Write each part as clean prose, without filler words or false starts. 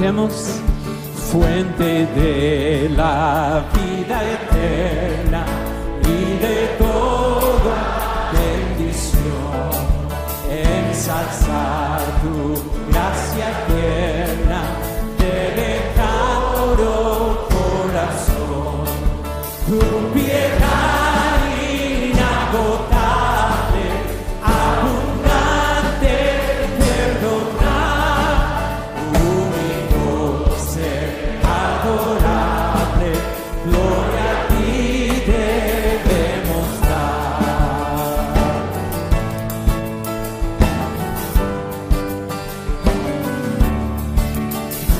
Cantemos. Fuente de la vida eterna y de toda bendición, ensalzar tu gracia eterna, debe cada corazón, tu piedad inagotable, abundante, perdonar, único ser adorable, gloria a ti debemos dar.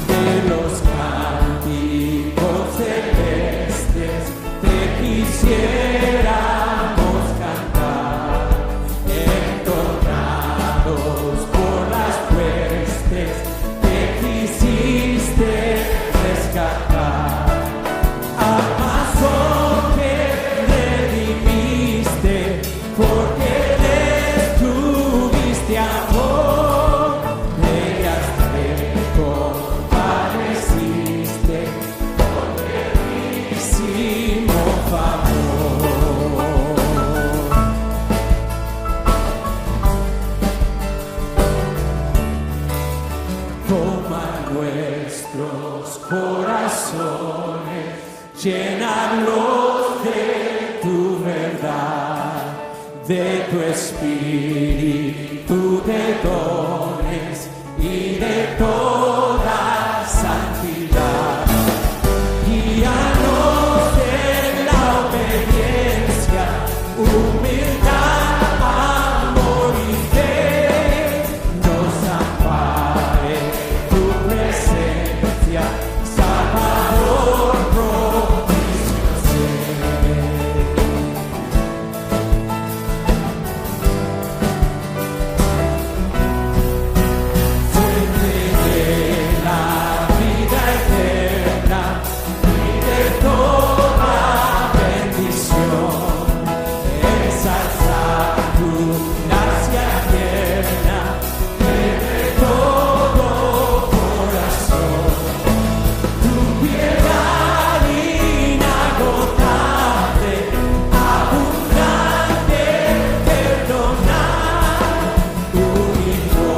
De los cánticos celestes te quisiéramos cantar, entornados por las huestes que quisiste rescatar. Al paso que redimiste, porque les tuviste amor, ellas te compadeciste, porque hicimos favor. Toma nuestros corazones, llénalos de tu verdad, de tu espíritu de dones y de toda santidad. Guíanos en la obediencia, humildad, amor y fe, nos ampare tu presencia, Salvador propicio ser. Fuente de la vida eterna y de toda bendición, ensalzar tu gracia eterna, de todo corazón, tu piedad inagotable, abundante, perdonar, único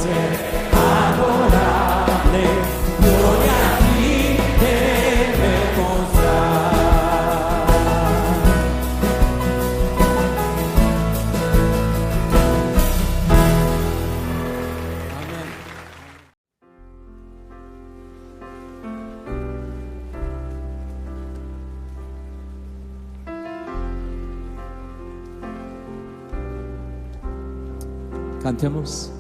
ser adorable, gloria a ti debemos dar. Amén. Cantemos.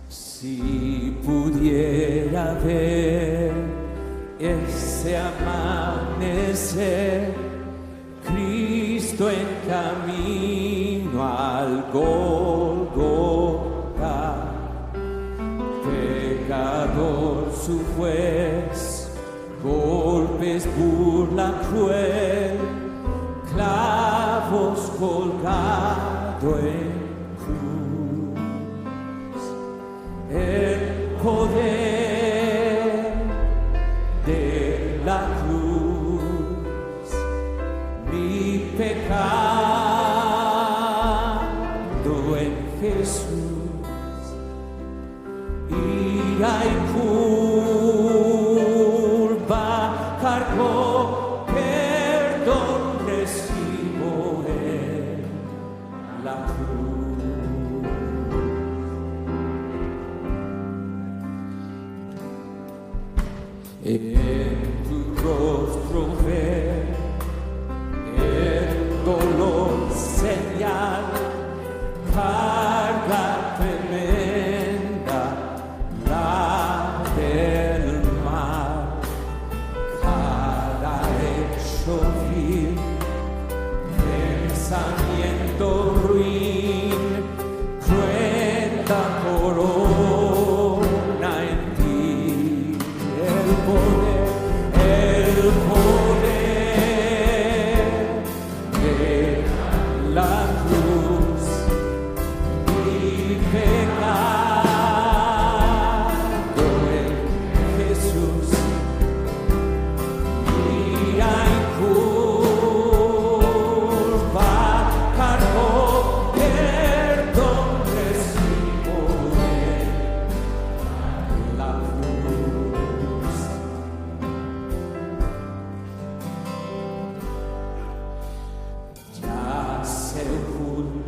Si pudiera ver ese amanecer, Cristo en camino al Gólgota, pecador su juez, golpes, burla cruel, clavos colgado en cruz, el poder de la cruz, mi pecado en Jesús, ira y culpa cargó, perdón recibo en la cruz. En tu rostro ver el dolor señal, carga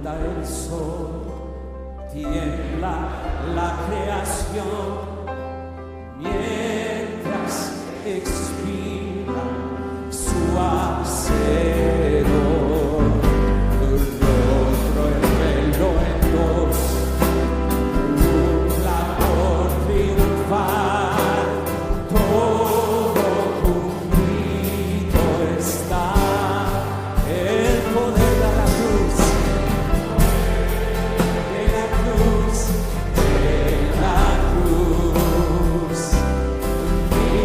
oculta el sol, tiembla la creación, mientras expira su hacedor. Rostro el velo en dos, un clamor triunfal, todo cumplido está. El poder de la cruz, de la cruz, de la cruz, mi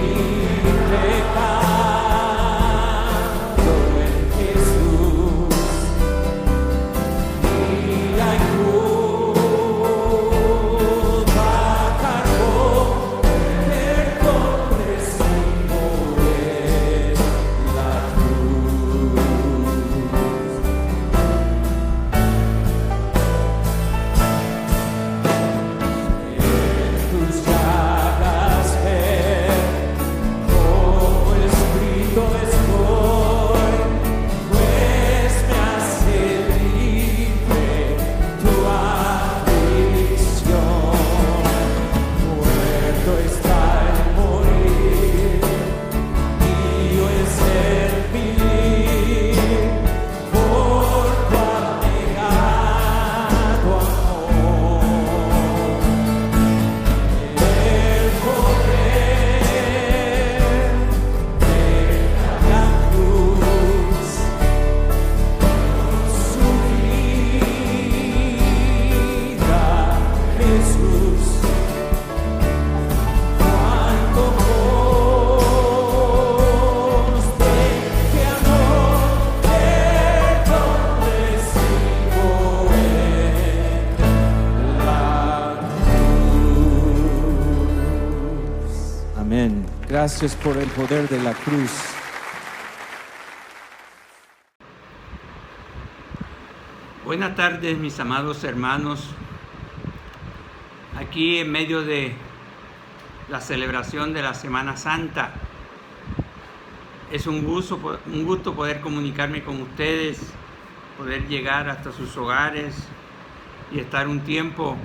pecado en Jesús, mi culpa cargó, perdón recibo en la cruz. Tus llagas ver como escrito estoy, pues me hace libre tu aflicción. Muerto está el morir, mío es el vivir, por tu abnegado amor. El poder de la cruz, su vida, Jesús, cuánto coste, qué amor, perdón recibo en la cruz. Amén. Gracias por el poder de la cruz. Buenas tardes, mis amados hermanos. Aquí en medio de la celebración de la Semana Santa, es un gusto poder comunicarme con ustedes, poder llegar hasta sus hogares y estar un tiempo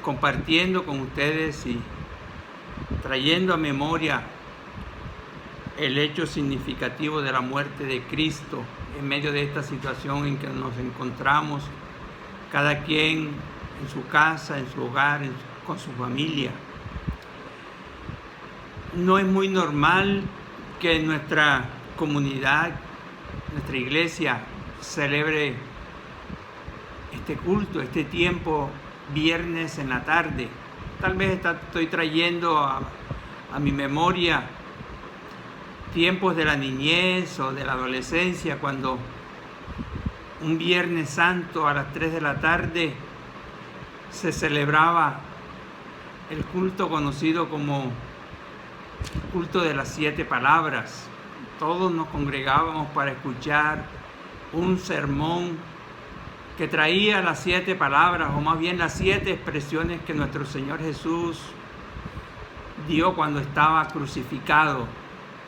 compartiendo con ustedes y trayendo a memoria el hecho significativo de la muerte de Cristo en medio de esta situación en que nos encontramos, cada quien en su casa, en su hogar, con su familia. No es muy normal que nuestra comunidad, nuestra iglesia, celebre este culto, este tiempo, viernes en la tarde. Tal vez estoy trayendo a mi memoria tiempos de la niñez o de la adolescencia, cuando un Viernes Santo a las 3 de la tarde se celebraba el culto conocido como el culto de las 7 palabras. Todos nos congregábamos para escuchar un sermón que traía las 7 palabras, o más bien las 7 expresiones que nuestro Señor Jesús dio cuando estaba crucificado.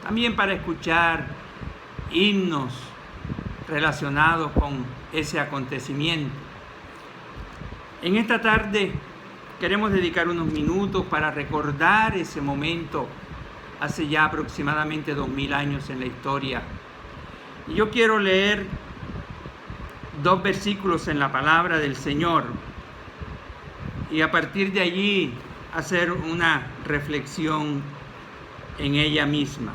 También para escuchar himnos relacionados con ese acontecimiento. En esta tarde queremos dedicar unos minutos para recordar ese momento hace ya aproximadamente 2000 años en la historia. Y yo quiero leer 2 versículos en la palabra del Señor y a partir de allí hacer una reflexión en ella misma.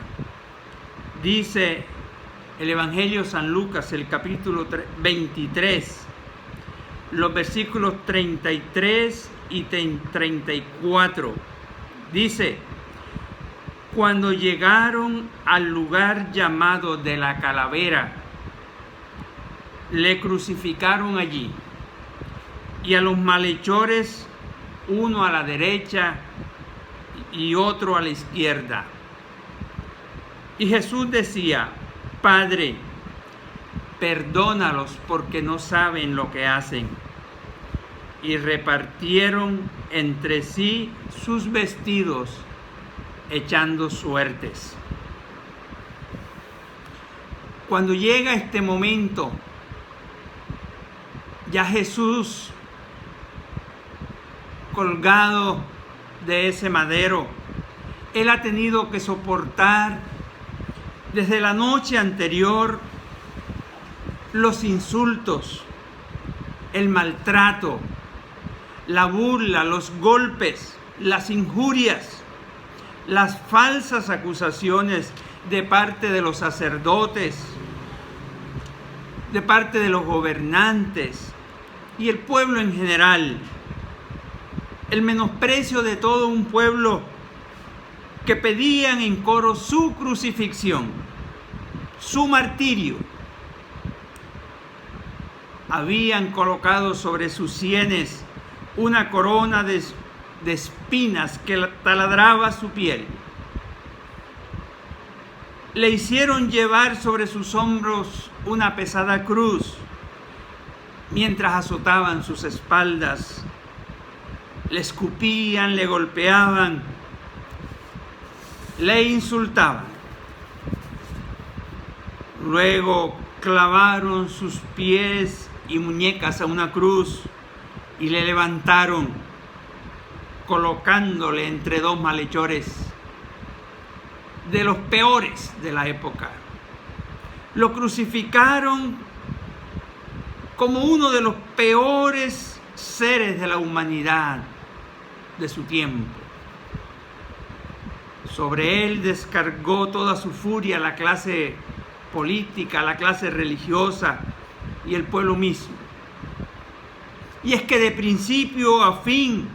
Dice el Evangelio San Lucas, el capítulo 23, los versículos 33 y 34. Dice: cuando llegaron al lugar llamado de la Calavera, le crucificaron allí, y a los malhechores, uno a la derecha y otro a la izquierda. Y Jesús decía: Padre, perdónalos porque no saben lo que hacen. Y repartieron entre sí sus vestidos, echando suertes. Cuando llega este momento Ya Jesús, colgado de ese madero, Él ha tenido que soportar desde la noche anterior los insultos, el maltrato, la burla, los golpes, las injurias, las falsas acusaciones de parte de los sacerdotes, de parte de los gobernantes y el pueblo en general. El menosprecio de todo un pueblo que pedían en coro su crucifixión, su martirio. Habían colocado sobre sus sienes una corona de espinas que taladraba su piel. Le hicieron llevar sobre sus hombros una pesada cruz, mientras azotaban sus espaldas. Le escupían, le golpeaban, le insultaban. Luego clavaron sus pies y muñecas a una cruz y le levantaron, colocándole entre dos malhechores de los peores de la época. Lo crucificaron como uno de los peores seres de la humanidad de su tiempo. Sobre él descargó toda su furia la clase política, la clase religiosa y el pueblo mismo. Y es que de principio a fin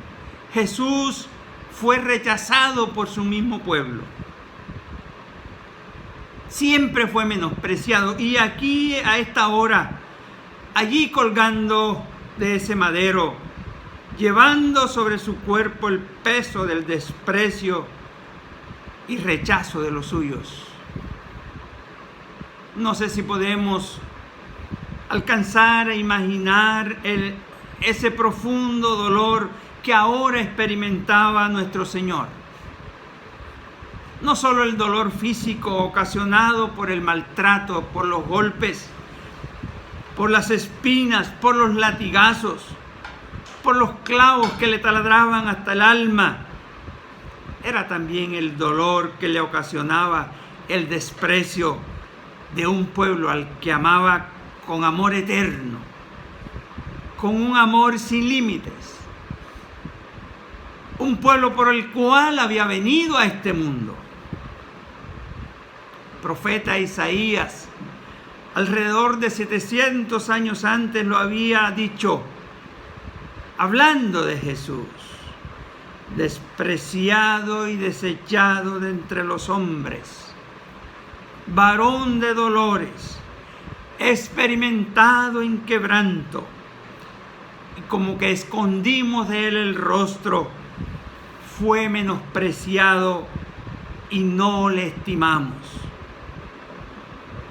Jesús fue rechazado por su mismo pueblo. Siempre fue menospreciado. Y aquí, a esta hora, allí colgando de ese madero, llevando sobre su cuerpo el peso del desprecio y rechazo de los suyos. No sé si podemos alcanzar a imaginar ese profundo dolor que ahora experimentaba nuestro Señor. No solo el dolor físico ocasionado por el maltrato, por los golpes, por las espinas, por los latigazos, por los clavos que le taladraban hasta el alma. Era también el dolor que le ocasionaba el desprecio de un pueblo al que amaba con amor eterno, con un amor sin límites. Un pueblo por el cual había venido a este mundo. El profeta Isaías, alrededor de 700 años antes, lo había dicho, hablando de Jesús: despreciado y desechado de entre los hombres, varón de dolores, experimentado en quebranto, y como que escondimos de él el rostro, fue menospreciado y no le estimamos.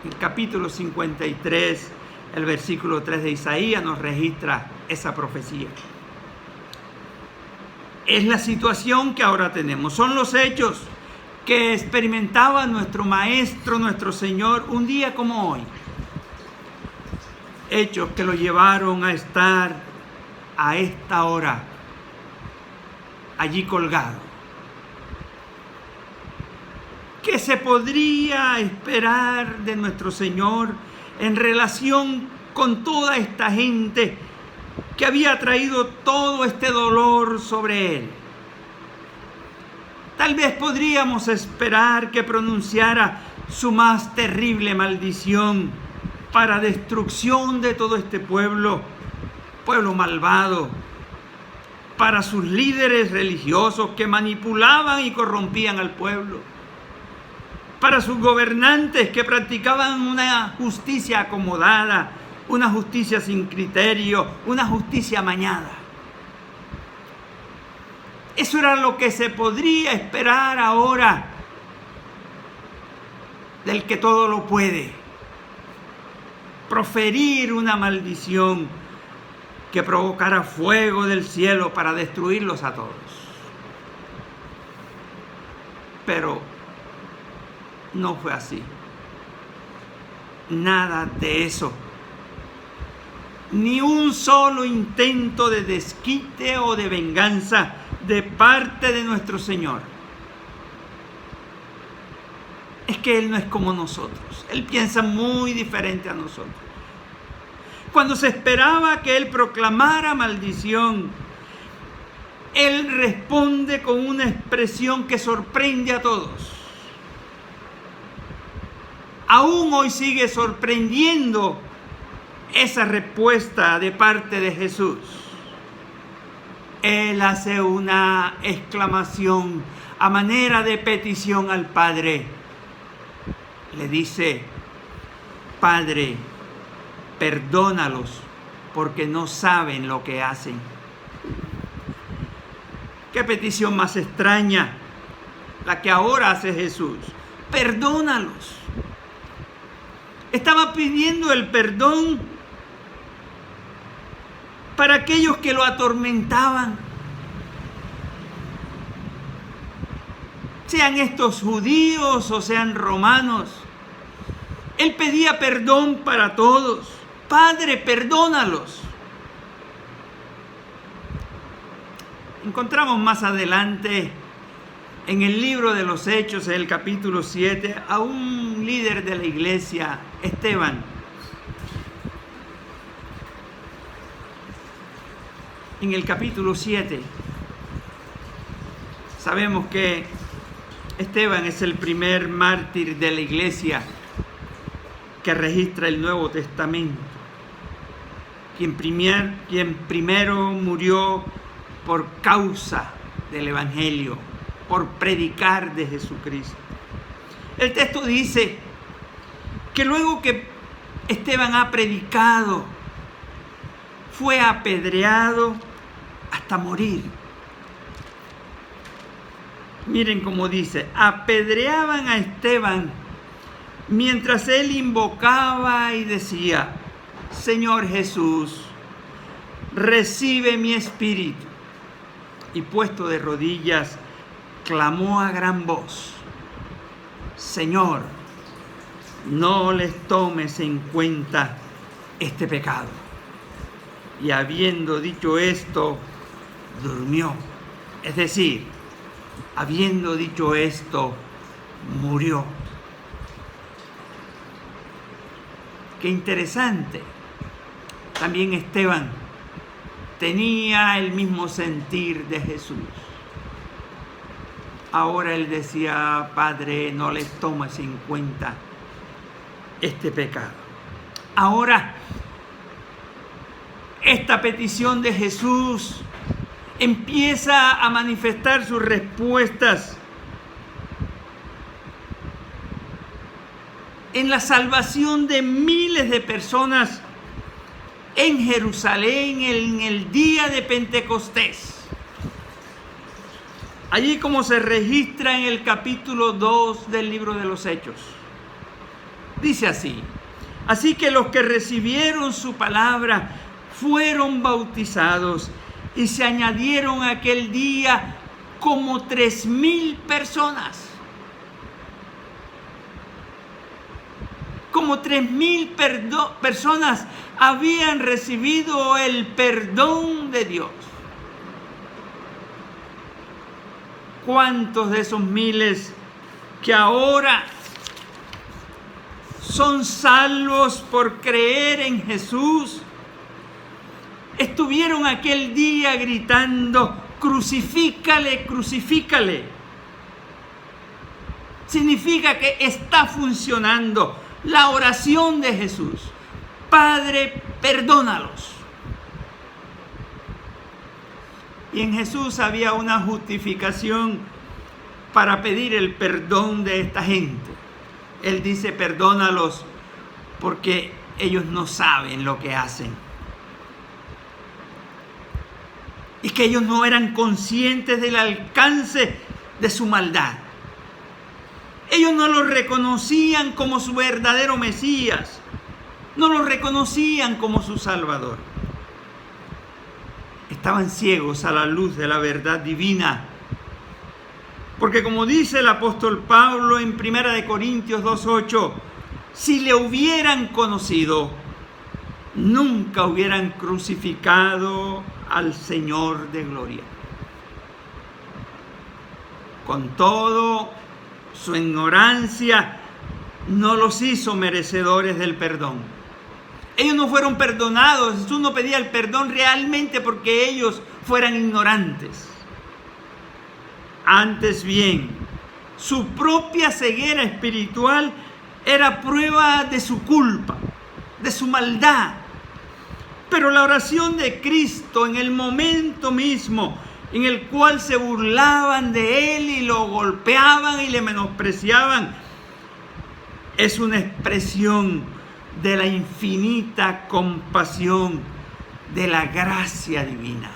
El capítulo 53, el versículo 3 de Isaías nos registra esa profecía. Es la situación que ahora tenemos, son los hechos que experimentaba nuestro Maestro, nuestro Señor, un día como hoy. Hechos que lo llevaron a estar a esta hora allí colgado. ¿Qué se podría esperar de nuestro Señor en relación con toda esta gente que había traído todo este dolor sobre él? Tal vez podríamos esperar que pronunciara su más terrible maldición para destrucción de todo este pueblo malvado, para sus líderes religiosos que manipulaban y corrompían al pueblo, para sus gobernantes que practicaban una justicia acomodada, una justicia sin criterio, una justicia amañada. Eso era lo que se podría esperar ahora del que todo lo puede. Proferir una maldición que provocara fuego del cielo para destruirlos a todos. Pero no fue así. Nada de eso. ni un solo intento de desquite o de venganza de parte de nuestro Señor. Es que Él no es como nosotros. Él piensa muy diferente a nosotros. Cuando se esperaba que Él proclamara maldición, Él responde con una expresión que sorprende a todos. Aún hoy sigue sorprendiendo esa respuesta de parte de Jesús. Él hace una exclamación a manera de petición al Padre. Le dice: Padre, perdónalos porque no saben lo que hacen. Qué petición más extraña la que ahora hace Jesús. Perdónalos. Estaba pidiendo el perdón para aquellos que lo atormentaban. Sean estos judíos o sean romanos. Él pedía perdón para todos. Padre, perdónalos. Encontramos más adelante en el libro de los Hechos, en el capítulo 7, a un líder de la iglesia, Esteban. En el capítulo 7, sabemos que Esteban es el primer mártir de la iglesia que registra el Nuevo Testamento, quien primero murió por causa del Evangelio, por predicar de Jesucristo. El texto dice que luego que Esteban ha predicado, fue apedreado hasta morir. Miren cómo dice: apedreaban a Esteban mientras él invocaba y decía: Señor Jesús, recibe mi espíritu. Y puesto de rodillas, clamó a gran voz: Señor, no les tomes en cuenta este pecado. Y habiendo dicho esto, durmió. Es decir, habiendo dicho esto, murió. Qué interesante. También Esteban tenía el mismo sentir de Jesús. Ahora él decía: Padre, no les tomes en cuenta este pecado. Ahora, esta petición de Jesús empieza a manifestar sus respuestas en la salvación de miles de personas en Jerusalén en el día de Pentecostés. Allí, como se registra en el capítulo 2 del libro de los Hechos, dice así: así que los que recibieron su palabra fueron bautizados, y se añadieron aquel día como 3,000 personas. Como 3,000 personas habían recibido el perdón de Dios. ¿Cuántos de esos miles que ahora son salvos por creer en Jesús estuvieron aquel día gritando: crucifícale, crucifícale? Significa que está funcionando la oración de Jesús: Padre, perdónalos. Y en Jesús había una justificación para pedir el perdón de esta gente. Él dice: perdónalos porque ellos no saben lo que hacen. Y que ellos no eran conscientes del alcance de su maldad. Ellos no lo reconocían como su verdadero Mesías. No lo reconocían como su Salvador. Estaban ciegos a la luz de la verdad divina. Porque como dice el apóstol Pablo en 1 Corintios 2:8, si le hubieran conocido, nunca hubieran crucificado al Señor de gloria. Con todo, su ignorancia no los hizo merecedores del perdón. Ellos no fueron perdonados. Jesús no pedía el perdón realmente porque ellos fueran ignorantes. Antes bien, su propia ceguera espiritual era prueba de su culpa, de su maldad. Pero la oración de Cristo en el momento mismo en el cual se burlaban de Él y lo golpeaban y le menospreciaban, es una expresión de la infinita compasión de la gracia divina.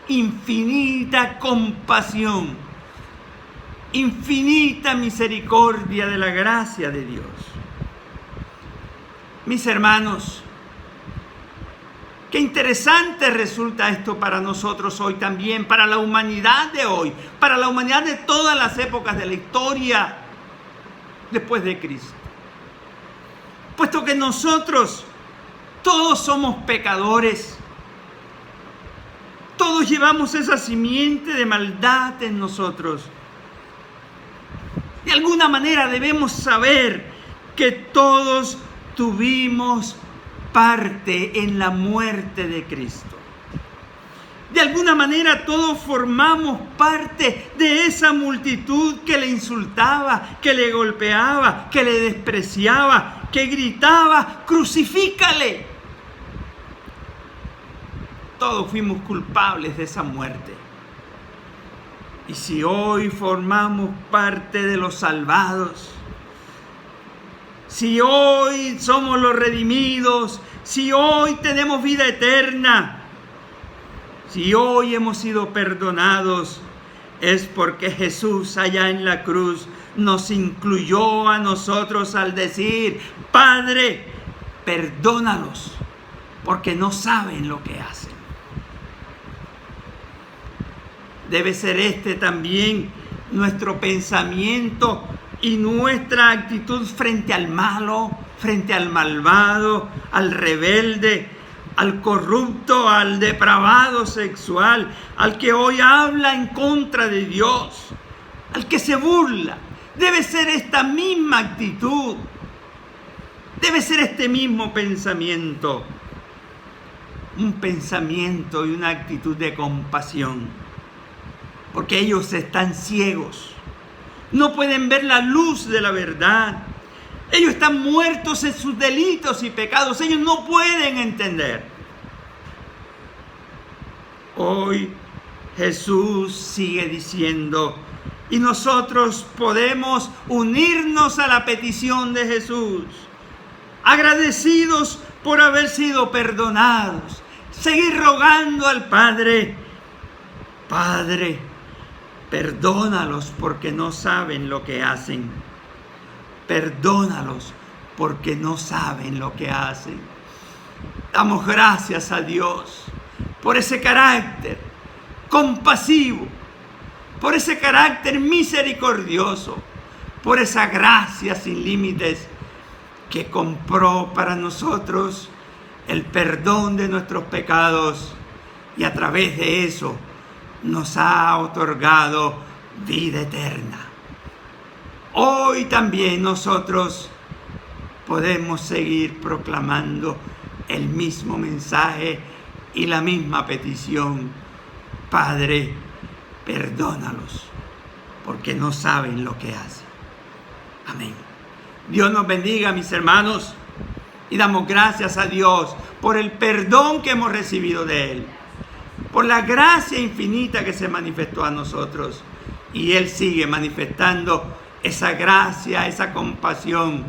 Infinita compasión, infinita misericordia de la gracia de Dios. Mis hermanos, qué interesante resulta esto para nosotros hoy también, para la humanidad de hoy, para la humanidad de todas las épocas de la historia después de Cristo. Puesto que nosotros todos somos pecadores, todos llevamos esa simiente de maldad en nosotros. De alguna manera debemos saber que todos tuvimos parte en la muerte de Cristo. De alguna manera todos formamos parte de esa multitud que le insultaba, que le golpeaba, que le despreciaba, que gritaba: ¡crucifícale! Todos fuimos culpables de esa muerte. Y si hoy formamos parte de los salvados, si hoy somos los redimidos, si hoy tenemos vida eterna, si hoy hemos sido perdonados, es porque Jesús allá en la cruz nos incluyó a nosotros al decir: Padre, perdónalos, porque no saben lo que hacen. Debe ser este también nuestro pensamiento y nuestra actitud frente al malo, frente al malvado, al rebelde, al corrupto, al depravado sexual, al que hoy habla en contra de Dios, al que se burla. Debe ser esta misma actitud, debe ser este mismo pensamiento, un pensamiento y una actitud de compasión, porque ellos están ciegos, no pueden ver la luz de la verdad. Ellos están muertos en sus delitos y pecados. Ellos no pueden entender. Hoy Jesús sigue diciendo, y nosotros podemos unirnos a la petición de Jesús, agradecidos por haber sido perdonados, seguir rogando al Padre: Padre, perdónalos porque no saben lo que hacen. Perdónalos porque no saben lo que hacen. Damos gracias a Dios por ese carácter compasivo, por ese carácter misericordioso, por esa gracia sin límites que compró para nosotros el perdón de nuestros pecados y a través de eso nos ha otorgado vida eterna. Hoy también nosotros podemos seguir proclamando el mismo mensaje y la misma petición: Padre, perdónalos, porque no saben lo que hacen. Amén. Dios nos bendiga, mis hermanos, y damos gracias a Dios por el perdón que hemos recibido de Él, por la gracia infinita que se manifestó a nosotros, y Él sigue manifestando esa gracia, esa compasión.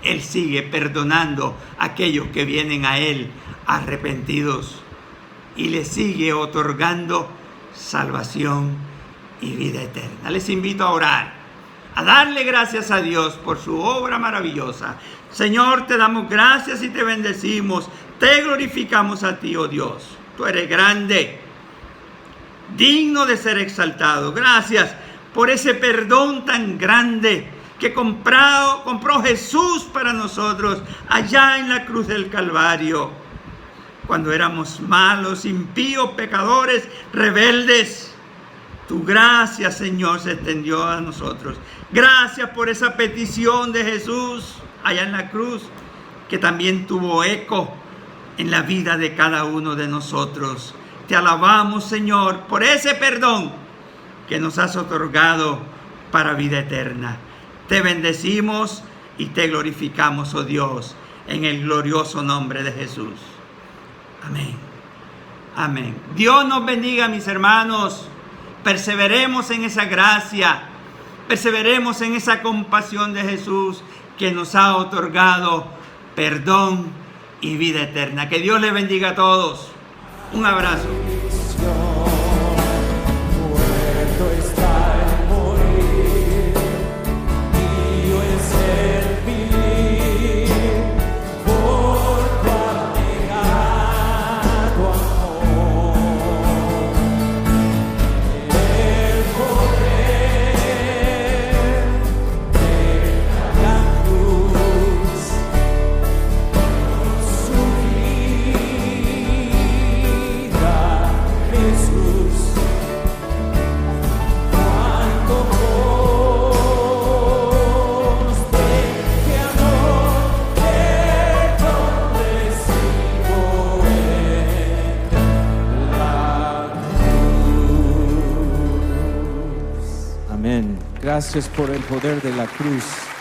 Él sigue perdonando a aquellos que vienen a Él arrepentidos y le sigue otorgando salvación y vida eterna. Les invito a orar, a darle gracias a Dios por su obra maravillosa. Señor, te damos gracias y te bendecimos, te glorificamos a ti, oh Dios. Tú eres grande, digno de ser exaltado. Gracias por ese perdón tan grande que compró Jesús para nosotros allá en la cruz del Calvario, cuando éramos malos, impíos, pecadores, rebeldes. Tu gracia, Señor, se extendió a nosotros. Gracias por esa petición de Jesús allá en la cruz, que también tuvo eco en la vida de cada uno de nosotros. Te alabamos, Señor, por ese perdón que nos has otorgado para vida eterna. Te bendecimos y te glorificamos, oh Dios, en el glorioso nombre de Jesús. Amén. Amén. Dios nos bendiga, mis hermanos. Perseveremos en esa gracia, perseveremos en esa compasión de Jesús que nos ha otorgado perdón y vida eterna. Que Dios les bendiga a todos. Un abrazo. Amén. Gracias por el poder de la cruz.